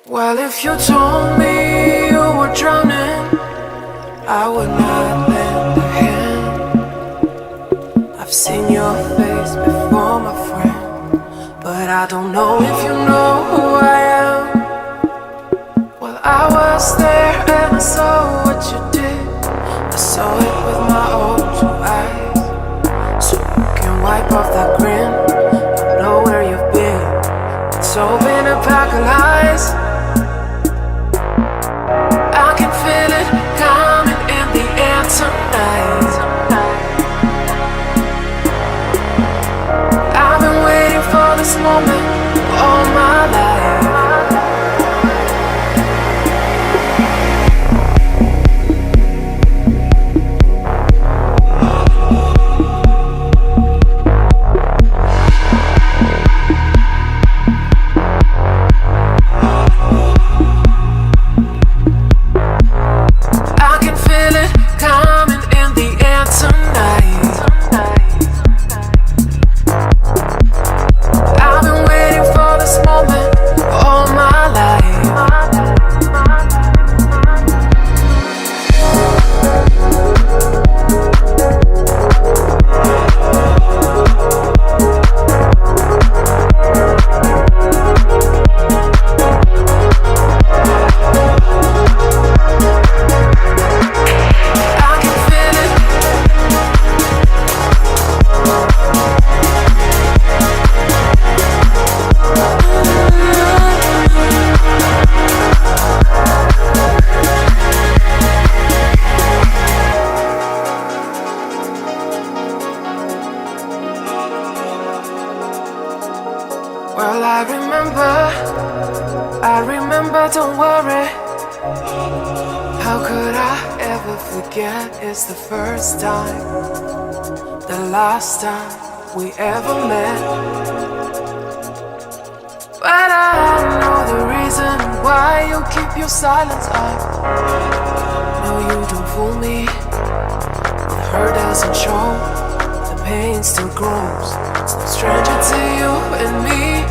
Well, if you told me you were drowning, I would not lend a hand. I've seen your face before, my friend, but I don't know if you know who I am. Well, I was there and I saw what you did. I saw it with my own two eyes. So you can wipe off that grin. I know where you've been. It's all been a pack of lies. I can feel it coming in the air tonight. I've been waiting for this moment all my life. Well, I remember, don't worry. How could I ever forget? It's the first time, the last time we ever met. But I know the reason why you keep your silence up. No, you don't fool me. The hurt doesn't show, the pain still grows. It's no stranger to you and me.